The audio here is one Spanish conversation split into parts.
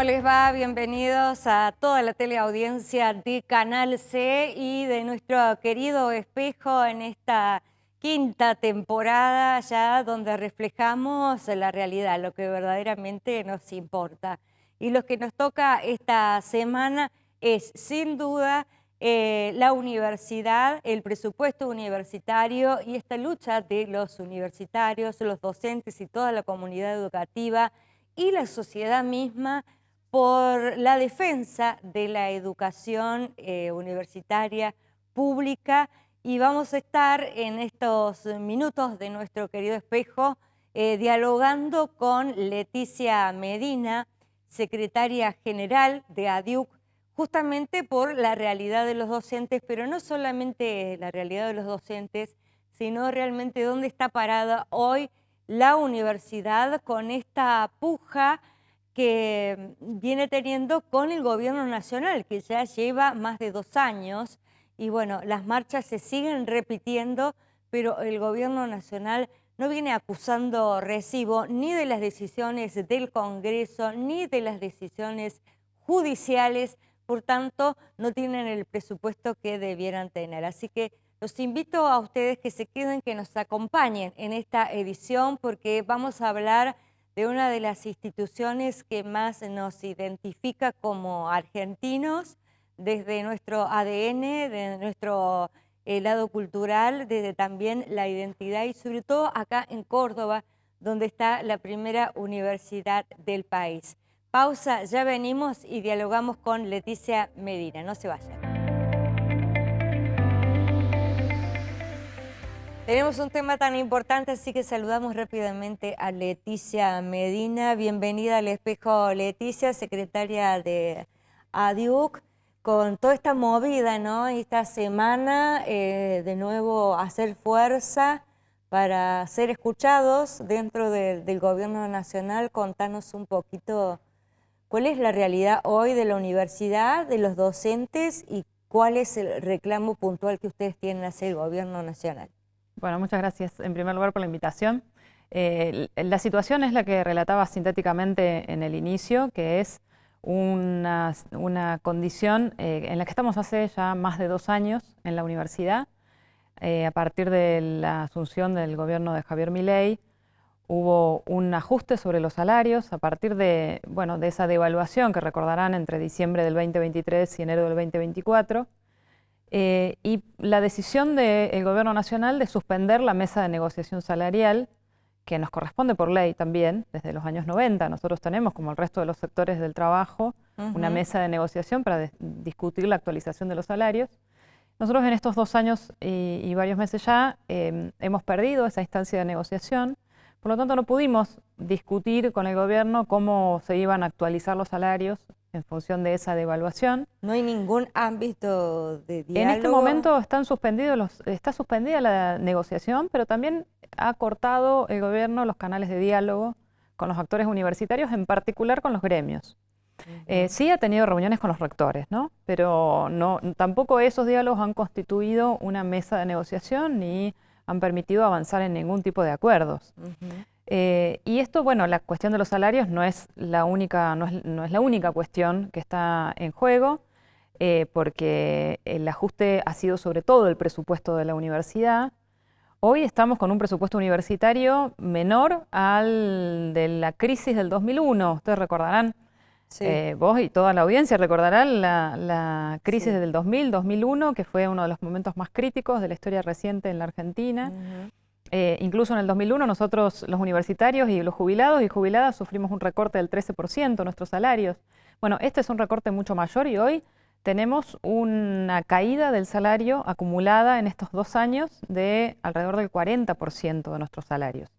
¿Cómo les va? Bienvenidos a toda la teleaudiencia de Canal C y de nuestro querido Espejo en esta quinta temporada ya donde reflejamos la realidad, lo que verdaderamente nos importa. Y lo que nos toca esta semana es sin duda la universidad, el presupuesto universitario y esta lucha de los universitarios, los docentes y toda la comunidad educativa y la sociedad misma por la defensa de la educación universitaria pública. Y vamos a estar en estos minutos de nuestro querido Espejo dialogando con Leticia Medina, secretaria general de ADIUC, justamente por la realidad de los docentes, pero no solamente la realidad de los docentes, sino realmente dónde está parada hoy la universidad con esta puja que viene teniendo con el gobierno nacional, que ya lleva más de 2 años, y bueno, las marchas se siguen repitiendo, pero el gobierno nacional no viene acusando recibo ni de las decisiones del Congreso, ni de las decisiones judiciales, por tanto, no tienen el presupuesto que debieran tener. Así que los invito a ustedes que se queden, que nos acompañen en esta edición, porque vamos a hablar de una de las instituciones que más nos identifica como argentinos, desde nuestro ADN, de nuestro lado cultural, desde también la identidad y sobre todo acá en Córdoba, donde está la primera universidad del país. Pausa, ya venimos y dialogamos con Leticia Medina. No se vayan. Tenemos un tema tan importante, así que saludamos rápidamente a Leticia Medina. Bienvenida al Espejo, Leticia, secretaria de ADIUC, con toda esta movida, ¿no? Esta semana, de nuevo, hacer fuerza para ser escuchados dentro del gobierno nacional. Contanos un poquito cuál es la realidad hoy de la universidad, de los docentes y cuál es el reclamo puntual que ustedes tienen hacia el gobierno nacional. Bueno, muchas gracias en primer lugar por la invitación. La situación es la que relataba sintéticamente en el inicio, que es una condición en la que estamos hace ya más de 2 años en la universidad. A partir de la asunción del gobierno de Javier Milei, hubo un ajuste sobre los salarios a partir de, bueno, de esa devaluación que recordarán entre diciembre del 2023 y enero del 2024. Y la decisión del gobierno nacional de suspender la mesa de negociación salarial, que nos corresponde por ley también, desde los años 90. Nosotros tenemos, como el resto de los sectores del trabajo, una mesa de negociación para discutir la actualización de los salarios. Nosotros en estos 2 años y varios meses ya hemos perdido esa instancia de negociación. Por lo tanto, no pudimos discutir con el gobierno cómo se iban a actualizar los salarios en función de esa devaluación. ¿No hay ningún ámbito de diálogo? En este momento está suspendida la negociación, pero también ha cortado el gobierno los canales de diálogo con los actores universitarios, en particular con los gremios. Sí ha tenido reuniones con los rectores, ¿no? Pero tampoco esos diálogos han constituido una mesa de negociación ni han permitido avanzar en ningún tipo de acuerdos. Y esto, bueno, la cuestión de los salarios no es la única cuestión que está en juego, porque el ajuste ha sido sobre todo el presupuesto de la universidad. Hoy estamos con un presupuesto universitario menor al de la crisis del 2001. Ustedes recordarán, sí. Vos y toda la audiencia recordarán la crisis del 2000-2001, que fue uno de los momentos más críticos de la historia reciente en la Argentina. Incluso en el 2001 nosotros, los universitarios y los jubilados y jubiladas, sufrimos un recorte del 13% de nuestros salarios. Bueno, este es un recorte mucho mayor y hoy tenemos una caída del salario acumulada en estos 2 años de alrededor del 40% de nuestros salarios.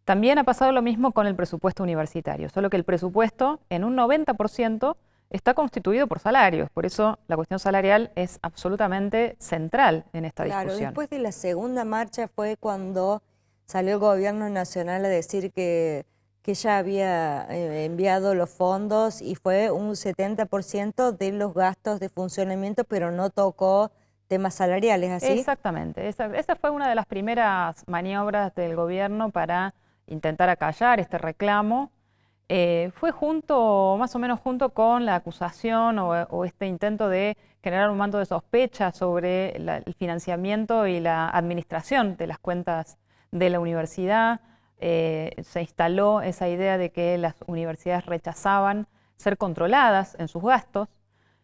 También ha pasado lo mismo con el presupuesto universitario, solo que el presupuesto en un 90% está constituido por salarios. Por eso la cuestión salarial es absolutamente central en esta discusión. Claro, después de la segunda marcha fue cuando salió el gobierno nacional a decir que ya había enviado los fondos y fue un 70% de los gastos de funcionamiento, pero no tocó temas salariales, ¿así? Exactamente. Esa fue una de las primeras maniobras del gobierno para intentar acallar este reclamo, fue más o menos junto con la acusación o este intento de generar un manto de sospecha sobre el financiamiento y la administración de las cuentas de la universidad. Se instaló esa idea de que las universidades rechazaban ser controladas en sus gastos,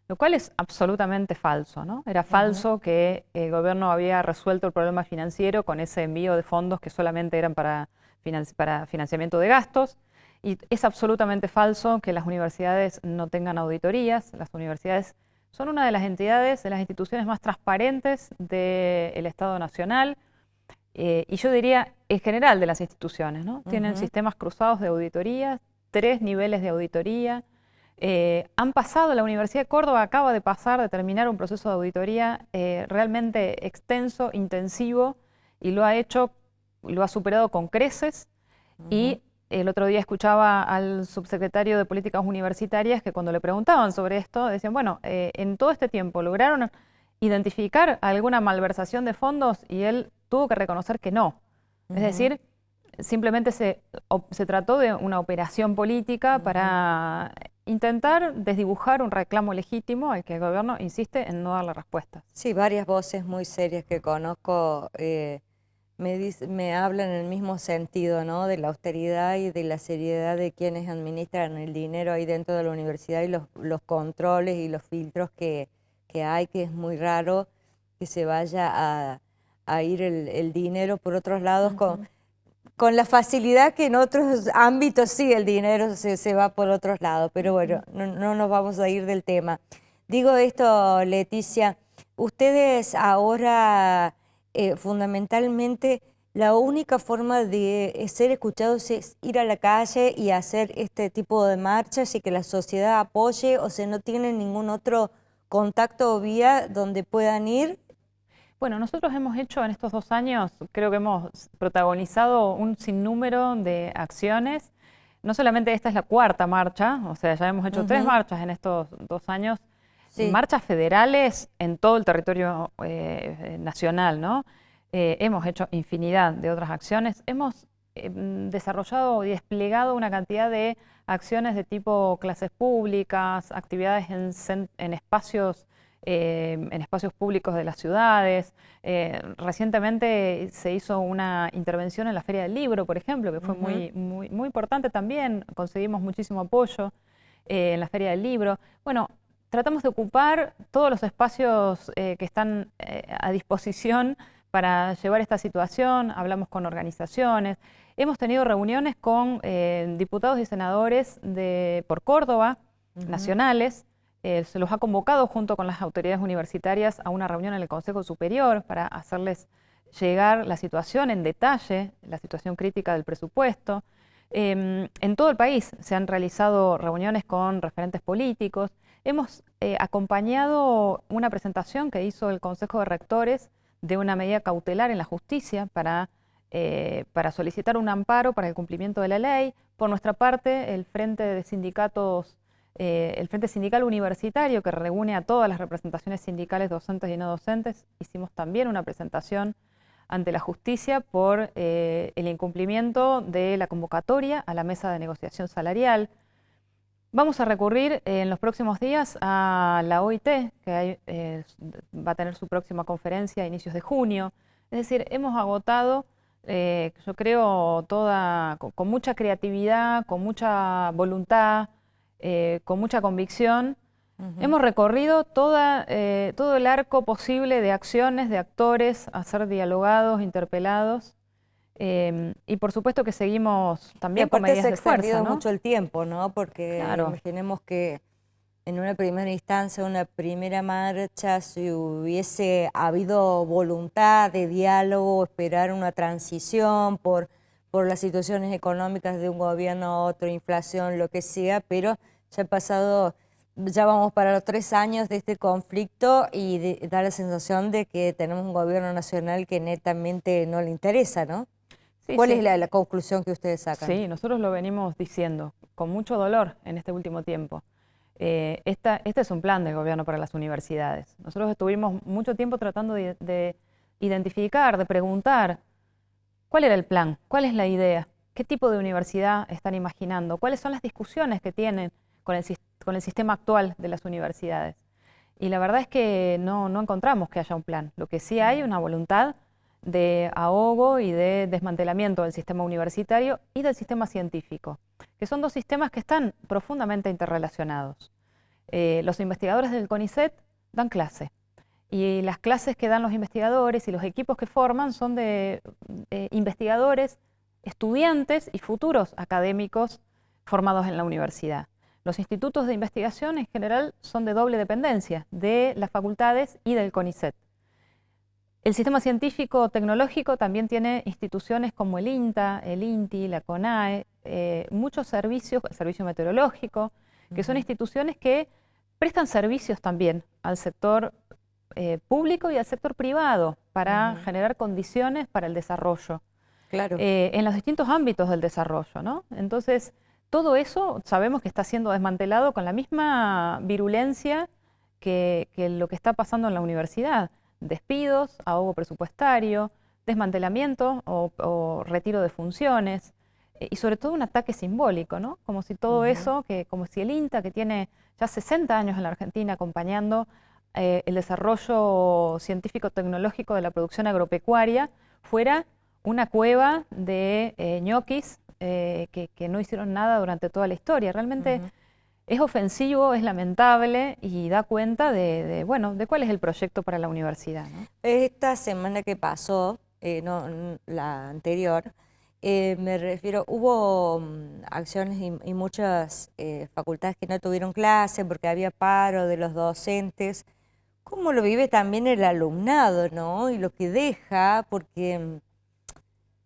lo cual es absolutamente falso, ¿no? Era falso que el gobierno había resuelto el problema financiero con ese envío de fondos que solamente eran para financiamiento de gastos. Y es absolutamente falso que las universidades no tengan auditorías. Las universidades son una de las entidades, de las instituciones más transparentes del Estado Nacional y yo diría en general de las instituciones, ¿no? Tienen sistemas cruzados de auditoría, 3 niveles de auditoría. Han pasado, la Universidad de Córdoba acaba de terminar un proceso de auditoría realmente extenso, intensivo, y lo ha superado con creces. Y el otro día escuchaba al subsecretario de Políticas Universitarias que cuando le preguntaban sobre esto, decían, bueno, en todo este tiempo, ¿lograron identificar alguna malversación de fondos? Y él tuvo que reconocer que no. Es decir, simplemente se trató de una operación política para intentar desdibujar un reclamo legítimo al que el gobierno insiste en no darle respuesta. Sí, varias voces muy serias que conozco me hablan en el mismo sentido, ¿no? De la austeridad y de la seriedad de quienes administran el dinero ahí dentro de la universidad y los controles y los filtros que hay, que es muy raro que se vaya a ir el dinero por otros lados con la facilidad que en otros ámbitos sí el dinero se va por otros lados, pero bueno, no nos vamos a ir del tema. Digo esto, Leticia, ustedes ahora fundamentalmente la única forma de ser escuchados es ir a la calle y hacer este tipo de marchas y que la sociedad apoye, o sea, no tienen ningún otro contacto o vía donde puedan ir. Bueno, nosotros hemos hecho en estos 2 años, creo que hemos protagonizado un sinnúmero de acciones. No solamente esta es la 4ª marcha, o sea, ya hemos hecho 3 marchas en estos 2 años, marchas federales en todo el territorio nacional, ¿no? Hemos hecho infinidad de otras acciones. Hemos desarrollado y desplegado una cantidad de acciones de tipo clases públicas, actividades en espacios públicos de las ciudades. Recientemente se hizo una intervención en la Feria del Libro, por ejemplo, que fue muy importante también. Conseguimos muchísimo apoyo en la Feria del Libro. Bueno, tratamos de ocupar todos los espacios que están a disposición para llevar esta situación. Hablamos con organizaciones. Hemos tenido reuniones con diputados y senadores por Córdoba, nacionales. Se los ha convocado junto con las autoridades universitarias a una reunión en el Consejo Superior para hacerles llegar la situación en detalle, la situación crítica del presupuesto. En todo el país se han realizado reuniones con referentes políticos. Hemos acompañado una presentación que hizo el Consejo de Rectores de una medida cautelar en la justicia para solicitar un amparo para el cumplimiento de la ley. Por nuestra parte, el Frente de Sindicatos, el Frente Sindical Universitario, que reúne a todas las representaciones sindicales docentes y no docentes, hicimos también una presentación ante la justicia por el incumplimiento de la convocatoria a la mesa de negociación salarial. Vamos a recurrir en los próximos días a la OIT, que va a tener su próxima conferencia a inicios de junio. Es decir, hemos agotado, yo creo, con mucha creatividad, con mucha voluntad, con mucha convicción. Hemos recorrido todo el arco posible de acciones, de actores, a ser dialogados, interpelados. Y por supuesto que seguimos también con medidas de fuerza, ¿no? Se ha extendido mucho el tiempo, ¿no? Porque imaginemos que en una primera instancia, una primera marcha, si hubiese habido voluntad de diálogo, esperar una transición por las situaciones económicas de un gobierno a otro, inflación, lo que sea, pero ya vamos para los 3 años de este conflicto y da la sensación de que tenemos un gobierno nacional que netamente no le interesa, ¿no? Sí, ¿cuál es la conclusión que ustedes sacan? Sí, nosotros lo venimos diciendo con mucho dolor en este último tiempo. Este es un plan del gobierno para las universidades. Nosotros estuvimos mucho tiempo tratando de identificar, de preguntar cuál era el plan, cuál es la idea, qué tipo de universidad están imaginando, cuáles son las discusiones que tienen con el sistema actual de las universidades. Y la verdad es que no encontramos que haya un plan. Lo que sí hay es una voluntad de ahogo y de desmantelamiento del sistema universitario y del sistema científico, que son dos sistemas que están profundamente interrelacionados. Los investigadores del CONICET dan clase, y las clases que dan los investigadores y los equipos que forman son de investigadores, estudiantes y futuros académicos formados en la universidad. Los institutos de investigación en general son de doble dependencia de las facultades y del CONICET. El sistema científico-tecnológico también tiene instituciones como el INTA, el INTI, la CONAE, muchos servicios, el servicio meteorológico, que son instituciones que prestan servicios también al sector público y al sector privado para generar condiciones para el desarrollo. Claro. En los distintos ámbitos del desarrollo, ¿no? Entonces, todo eso sabemos que está siendo desmantelado con la misma virulencia que lo que está pasando en la universidad. Despidos, ahogo presupuestario, desmantelamiento o retiro de funciones, y sobre todo un ataque simbólico, ¿no? Como si todo eso, como si el INTA, que tiene ya 60 años en la Argentina acompañando el desarrollo científico-tecnológico de la producción agropecuaria, fuera una cueva de ñoquis que no hicieron nada durante toda la historia. Realmente es ofensivo, es lamentable y da cuenta de cuál es el proyecto para la universidad, ¿no? Esta semana que pasó, no la anterior, me refiero, hubo acciones y muchas facultades que no tuvieron clase porque había paro de los docentes. ¿Cómo lo vive también el alumnado, no? Y lo que deja, porque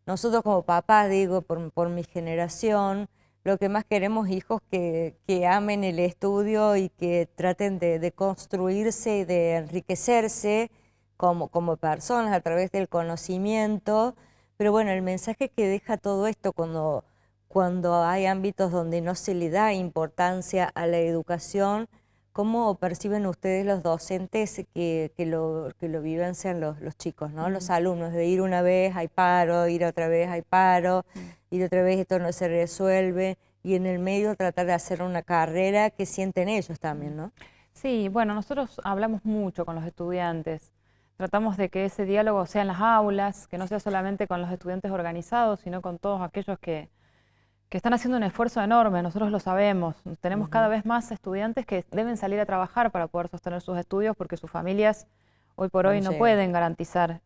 nosotros como papás, digo, por mi generación, lo que más queremos hijos que amen el estudio y que traten de construirse y de enriquecerse como personas a través del conocimiento. Pero bueno, el mensaje que deja todo esto cuando hay ámbitos donde no se le da importancia a la educación, ¿cómo perciben ustedes los docentes que lo vivencian los chicos, ¿no? Los alumnos, de ir una vez hay paro, ir otra vez hay paro, ir otra vez esto no se resuelve, y en el medio tratar de hacer una carrera que sienten ellos también, ¿no? Sí, bueno, nosotros hablamos mucho con los estudiantes. Tratamos de que ese diálogo sea en las aulas, que no sea solamente con los estudiantes organizados, sino con todos aquellos que están haciendo un esfuerzo enorme. Nosotros lo sabemos. Tenemos cada vez más estudiantes que deben salir a trabajar para poder sostener sus estudios, porque sus familias hoy por hoy no pueden garantizar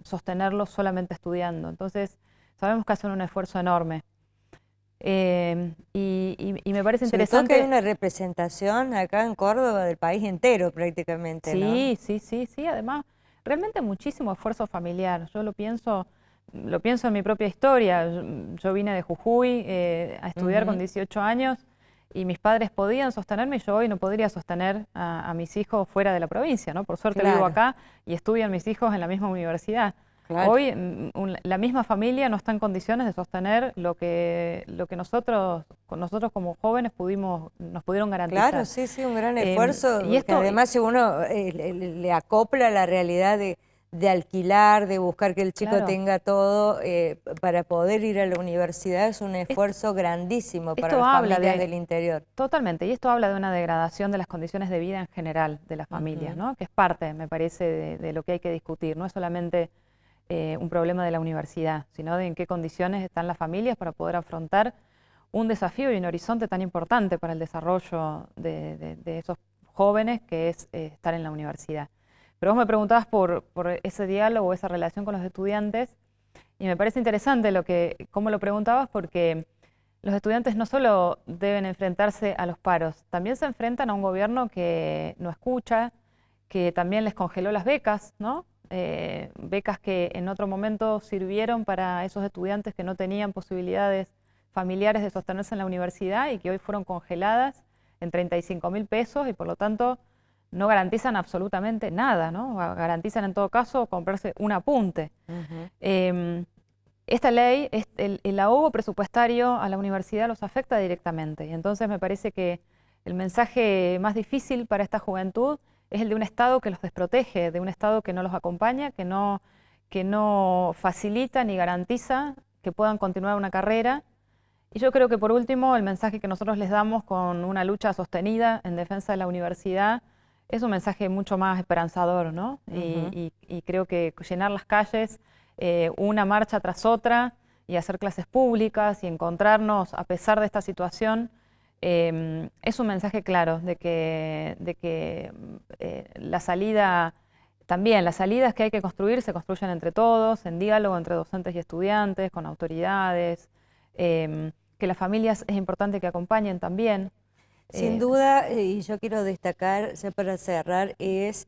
sostenerlos solamente estudiando. Entonces, sabemos que hacen un esfuerzo enorme. Y me parece interesante. Sobre todo que hay una representación acá en Córdoba del país entero prácticamente, ¿no? Sí. Además, realmente muchísimo esfuerzo familiar. Yo lo pienso en mi propia historia. Yo vine de Jujuy a estudiar con 18 años y mis padres podían sostenerme y yo hoy no podría sostener a mis hijos fuera de la provincia, ¿no? Por suerte vivo acá y estudian mis hijos en la misma universidad. Claro. Hoy la misma familia no está en condiciones de sostener lo que nosotros como jóvenes nos pudieron garantizar. Claro, sí, un gran esfuerzo. Y esto, además, si uno le acopla la realidad de alquilar, de buscar que el chico tenga todo para poder ir a la universidad, es un esfuerzo grandísimo para las familias del interior. Totalmente, y esto habla de una degradación de las condiciones de vida en general de las familias, ¿no? Que es parte, me parece, de lo que hay que discutir. No es solamente un problema de la universidad, sino de en qué condiciones están las familias para poder afrontar un desafío y un horizonte tan importante para el desarrollo de esos jóvenes, que es estar en la universidad. Pero vos me preguntabas por ese diálogo, esa relación con los estudiantes, y me parece interesante cómo lo preguntabas, porque los estudiantes no solo deben enfrentarse a los paros, también se enfrentan a un gobierno que no escucha, que también les congeló las becas, ¿no? Becas que en otro momento sirvieron para esos estudiantes que no tenían posibilidades familiares de sostenerse en la universidad y que hoy fueron congeladas en 35.000 pesos y por lo tanto no garantizan absolutamente nada, ¿no? Garantizan en todo caso comprarse un apunte. Esta ley, el ahogo presupuestario a la universidad los afecta directamente, y entonces me parece que el mensaje más difícil para esta juventud es el de un Estado que los desprotege, de un Estado que no los acompaña, que no facilita ni garantiza que puedan continuar una carrera. Y yo creo que por último el mensaje que nosotros les damos con una lucha sostenida en defensa de la universidad es un mensaje mucho más esperanzador, ¿no? Y creo que llenar las calles una marcha tras otra y hacer clases públicas y encontrarnos a pesar de esta situación es un mensaje claro de que la salida, también las salidas que hay que construir se construyen entre todos, en diálogo entre docentes y estudiantes, con autoridades, que las familias es importante que acompañen también. Sin duda, y yo quiero destacar, ya para cerrar, es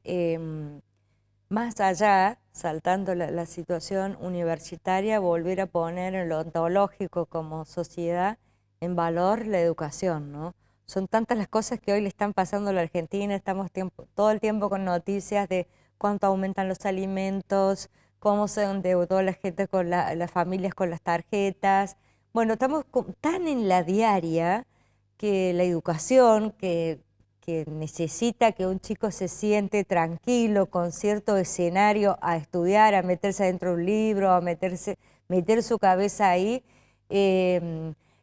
más allá, saltando la situación universitaria, volver a poner en lo ontológico como sociedad en valor la educación, ¿no? Son tantas las cosas que hoy le están pasando a la Argentina, estamos todo el tiempo con noticias de cuánto aumentan los alimentos, cómo se endeudó la gente con las familias con las tarjetas. Bueno, estamos tan en la diaria que la educación, que necesita que un chico se siente tranquilo con cierto escenario a estudiar, a meterse dentro de un libro, a meter su cabeza ahí,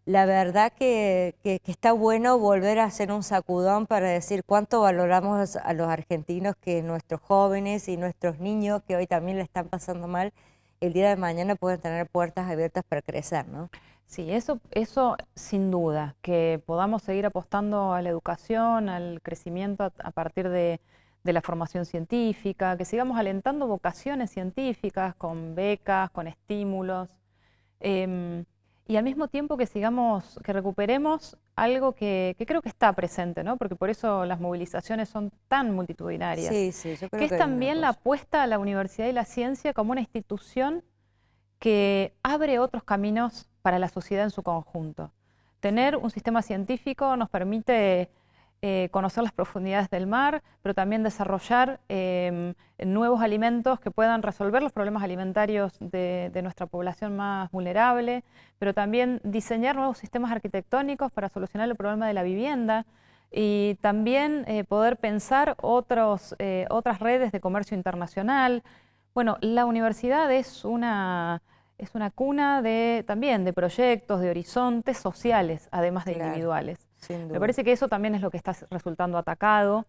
la verdad que está bueno volver a hacer un sacudón para decir cuánto valoramos a los argentinos, que nuestros jóvenes y nuestros niños, que hoy también le están pasando mal, el día de mañana pueden tener puertas abiertas para crecer, ¿no? Sí, eso sin duda, que podamos seguir apostando a la educación, al crecimiento a partir de la formación científica, que sigamos alentando vocaciones científicas con becas, con estímulos, y al mismo tiempo que recuperemos algo que creo que está presente, ¿no? Porque por eso las movilizaciones son tan multitudinarias. Sí, sí, yo creo que es también la apuesta a la universidad y la ciencia como una institución que abre otros caminos para la sociedad en su conjunto. Tener un sistema científico nos permite conocer las profundidades del mar, pero también desarrollar nuevos alimentos que puedan resolver los problemas alimentarios de nuestra población más vulnerable, pero también diseñar nuevos sistemas arquitectónicos para solucionar el problema de la vivienda y también poder pensar otras redes de comercio internacional. Bueno, la universidad es una cuna también de proyectos, de horizontes sociales, además de individuales. Me parece que eso también es lo que está resultando atacado,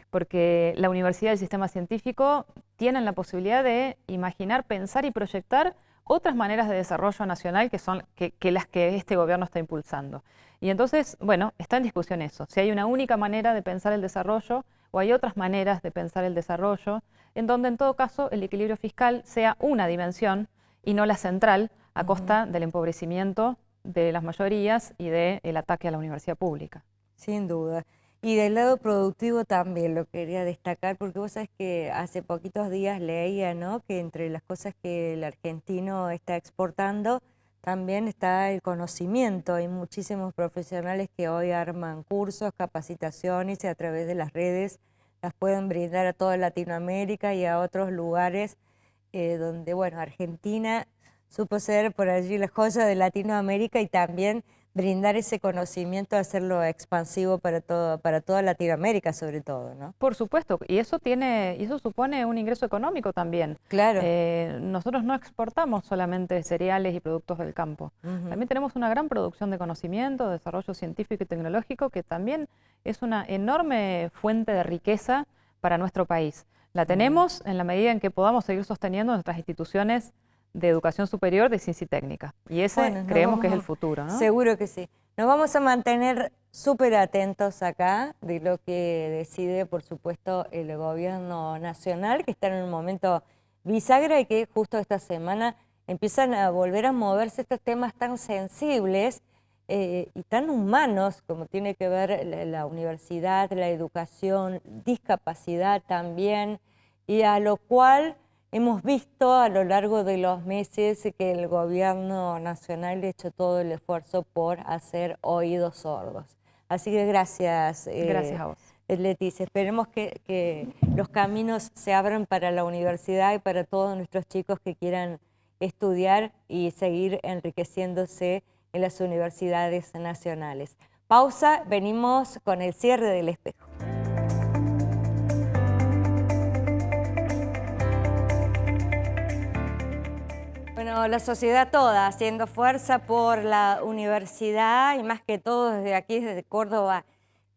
porque la universidad y el sistema científico tienen la posibilidad de imaginar, pensar y proyectar otras maneras de desarrollo nacional que son las que este gobierno está impulsando. Y entonces, bueno, está en discusión eso, si hay una única manera de pensar el desarrollo o hay otras maneras de pensar el desarrollo, en donde en todo caso el equilibrio fiscal sea una dimensión y no la central, a costa del empobrecimiento de las mayorías y del ataque a la universidad pública. Sin duda. Y del lado productivo también lo quería destacar, porque vos sabés que hace poquitos días leía, ¿no?, que entre las cosas que el argentino está exportando también está el conocimiento. Hay muchísimos profesionales que hoy arman cursos, capacitaciones y a través de las redes las pueden brindar a toda Latinoamérica y a otros lugares donde, bueno, Argentina supo ser por allí la joya de Latinoamérica y también brindar ese conocimiento, hacerlo expansivo para toda Latinoamérica sobre todo, ¿no? Por supuesto, y eso supone un ingreso económico también. Claro. Nosotros no exportamos solamente cereales y productos del campo. También tenemos una gran producción de conocimiento, de desarrollo científico y tecnológico, que también es una enorme fuente de riqueza para nuestro país. La tenemos en la medida en que podamos seguir sosteniendo nuestras instituciones de educación superior, de ciencia y técnica. Y ese creemos que es el futuro, ¿no? Seguro que sí. Nos vamos a mantener súper atentos acá de lo que decide, por supuesto, el gobierno nacional, que está en un momento bisagra y que justo esta semana empiezan a volver a moverse estos temas tan sensibles y tan humanos, como tiene que ver la universidad, la educación, discapacidad también, y a lo cual hemos visto a lo largo de los meses que el gobierno nacional ha hecho todo el esfuerzo por hacer oídos sordos. Así que gracias. Gracias a vos. Leticia, esperemos que los caminos se abran para la universidad y para todos nuestros chicos que quieran estudiar y seguir enriqueciéndose en las universidades nacionales. Pausa, venimos con el cierre del espejo. Bueno, Bueno, la sociedad toda haciendo fuerza por la universidad y más que todo desde aquí, desde Córdoba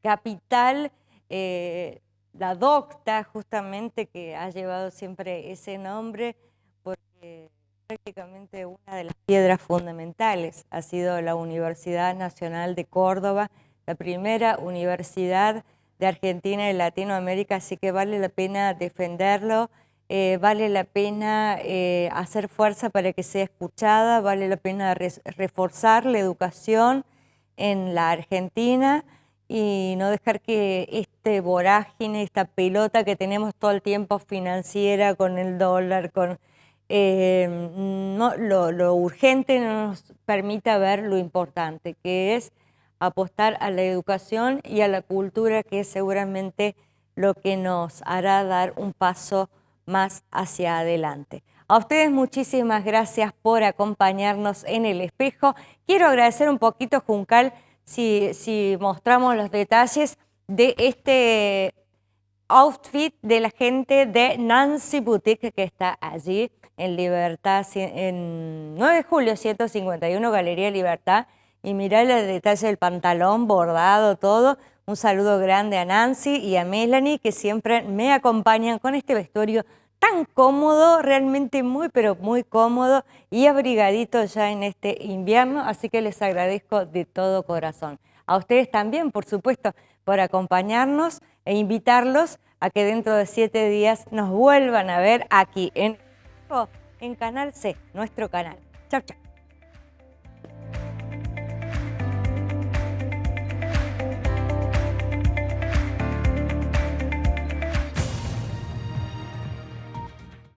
capital, la docta justamente que ha llevado siempre ese nombre porque prácticamente una de las piedras fundamentales ha sido la Universidad Nacional de Córdoba, la primera universidad de Argentina y Latinoamérica, así que vale la pena defenderlo. Vale la pena hacer fuerza para que sea escuchada, vale la pena reforzar la educación en la Argentina y no dejar que este vorágine, esta pelota que tenemos todo el tiempo financiera con el dólar, con lo urgente no nos permita ver lo importante, que es apostar a la educación y a la cultura, que es seguramente lo que nos hará dar un paso más hacia adelante. A ustedes muchísimas gracias por acompañarnos en El Espejo. Quiero agradecer un poquito, Juncal, si mostramos los detalles de este outfit de la gente de Nancy Boutique que está allí en Libertad, en 9 de julio 151, Galería Libertad. Y mirá el detalle del pantalón bordado, todo. Un saludo grande a Nancy y a Melanie, que siempre me acompañan con este vestuario tan cómodo, realmente muy, pero muy cómodo y abrigadito ya en este invierno. Así que les agradezco de todo corazón. A ustedes también, por supuesto, por acompañarnos e invitarlos a que dentro de 7 días nos vuelvan a ver aquí en Canal C, nuestro canal. Chau, chau.